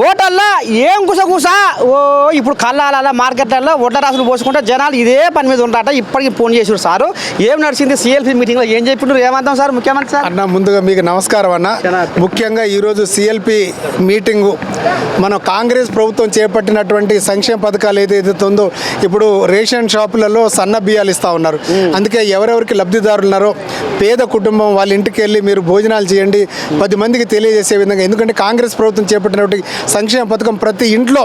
ఓటల్లో ఏం గుసగుస ఓ ఇప్పుడు కళ్ళాల మార్కెట్లలో ఓట్ల రాసులు పోసుకుంటే జనాలు ఇదే పని మీద ఉంటారట. ఇప్పటికి ఫోన్ చేసారు సారు. ఏం నడిచింది సిఎల్పి మీటింగ్లో ఏం చెప్పిండ్రు ఏమంటాం సార్ ముఖ్యమంత్రి సార్? అన్న ముందుగా మీకు నమస్కారం అన్న. ముఖ్యంగా ఈరోజు సిఎల్పి మీటింగు మన కాంగ్రెస్ ప్రభుత్వం చేపట్టినటువంటి సంక్షేమ పథకాలు ఏదైతే ఉందో ఇప్పుడు రేషన్ షాపులలో సన్న బియ్యాలు ఇస్తూ ఉన్నారు. అందుకే ఎవరెవరికి లబ్ధిదారులు ఉన్నారో పేద కుటుంబం వాళ్ళ ఇంటికి వెళ్ళి మీరు భోజనాలు చేయండి 10 మందికి తెలియజేసే విధంగా, ఎందుకంటే కాంగ్రెస్ ప్రభుత్వం చేపట్టినటువంటి సంక్షేమ పథకం ప్రతి ఇంట్లో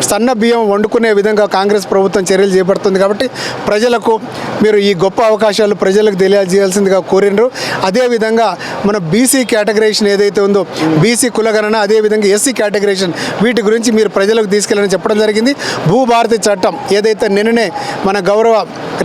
సన్న బియ్యం వండుకునే విధంగా కాంగ్రెస్ ప్రభుత్వం చర్యలు చేపడుతుంది. కాబట్టి ప్రజలకు మీరు ఈ గొప్ప అవకాశాలు ప్రజలకు తెలియజేయాల్సిందిగా కోరినరు. అదేవిధంగా మన బీసీ కేటగరైజేషన్ ఏదైతే ఉందో బీసీ కులగణన, అదేవిధంగా ఎస్సీ కేటగరైజేషన్, వీటి గురించి మీరు ప్రజలకు తీసుకెళ్ళని చెప్పడం జరిగింది. భూభారతి చట్టం ఏదైతే నిన్ననే మన గౌరవ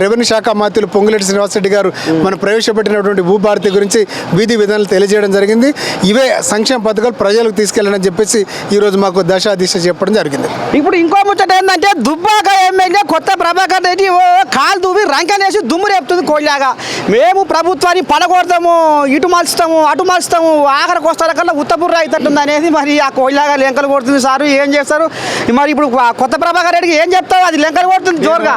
రెవెన్యూ శాఖ మంత్రులు పొంగులేటి శ్రీనివాసరెడ్డి గారు మనం ప్రవేశపెట్టినటువంటి భూభారతి గురించి విధి విధానాలు తెలియజేయడం జరిగింది. ఇవే సంక్షేమ పథకాలు ప్రజలకు తీసుకెళ్ళని చెప్పేసి ఈరోజు మాకు దిశ చెప్పడం జరిగింది. ఇప్పుడు ఇంకో ముచ్చట ఏంటంటే దుబ్బాక ఎమ్మెల్యే కొత్త ప్రభాకర్ రెడ్డి కాలు దువ్వి రంకెనేసి దుమ్ము రేపుతుంది కోళ్ళలాగా. మేము ప్రభుత్వాన్ని పడగొడతాము, ఇటు మలుస్తాము అటు మలుస్తాము, ఆఖరికి వస్తాల కల్లా ఉత్తపుర్ర అవుతుంది అనేది మరి ఆ కోళ్ళలాగా లెంకలు కొడుతుంది సారు. ఏం చేస్తారు మరి ఇప్పుడు కొత్త ప్రభాకర్ రెడ్డికి ఏం చెప్తావు? అది లెంకలు కొడుతుంది జోరుగా.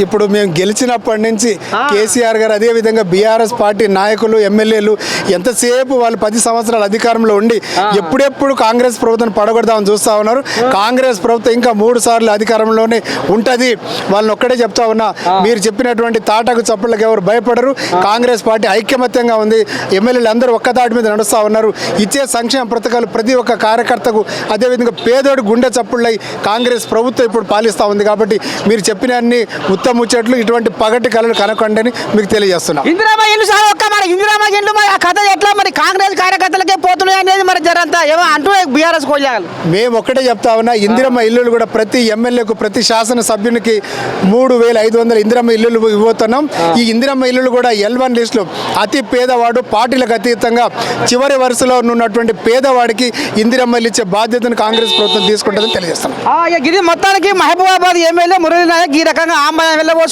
ఇప్పుడు మేము గెలిచినప్పటి నుంచి కేసీఆర్ గారు అదేవిధంగా బీఆర్ఎస్ పార్టీ నాయకులు ఎమ్మెల్యేలు ఎంతసేపు వాళ్ళు 10 సంవత్సరాల అధికారంలో ఉండి ఎప్పుడెప్పుడు కాంగ్రెస్ ప్రభుత్వం పడగొడదామని చూస్తూ ఉన్నారు. కాంగ్రెస్ ప్రభుత్వం ఇంకా 3 సార్లు అధికారంలోనే ఉంటుంది. వాళ్ళని ఒక్కడే చెప్తా ఉన్నా, మీరు చెప్పినటువంటి తాటకు చప్పుళ్ళకి ఎవరు భయపడరు. కాంగ్రెస్ పార్టీ ఐక్యమత్యంగా ఉంది. ఎమ్మెల్యేలు అందరూ ఒక్క తాటి మీద నడుస్తూ ఉన్నారు. ఇచ్చే సంక్షేమ పథకాలు ప్రతి ఒక్క కార్యకర్తకు అదేవిధంగా పేదోడు గుండె చప్పుళ్ళై కాంగ్రెస్ ప్రభుత్వం ఇప్పుడు పాలిస్తూ ఉంది. కాబట్టి మీరు చెప్పిన అన్ని ముచ్చట్లు ఇటువంటి పగటి కళలు కనకండి అని మీకు తెలియజేస్తున్నాం. ఇందిరామ ఇల్లు సార్ ఒక్క మరి ఇందిరామ ఇల్లు మరి ఆ కథ ఎట్లా మరి కాంగ్రెస్ కార్యకర్తలకే పోతున్నాయి అనేది మరి జరంతా ఏమో అంటూ బీఆర్ఎస్ కోళ్ళాలి. మేము ఒక్కటే చెప్తా ఉన్నా, ఇందిరమ్మ ఇల్లులు కూడా ప్రతి ఎమ్మెల్యేకు ప్రతి శాసనసభ్యునికి 3500 ఇందిరమ్మ ఇల్లులు ఇవ్వబోతున్నాం. ఈ ఇందిరమ్మ ఇల్లులు కూడా L1 లిస్టులో అతి పేదవాడు పార్టీలకు అతీతంగా చివరి వరుసలో ఉన్నటువంటి పేదవాడికి ఇందిరమ్మ ఇల్లు ఇచ్చే బాధ్యతను కాంగ్రెస్ ప్రభుత్వం తీసుకుంటుందని తెలియజేస్తున్నాం. ఇది మొత్తానికి మహబూబాబాద్ ఎమ్మెల్యే మురళీ నాయక్ ఈ రకంగా వెళ్ళబోసు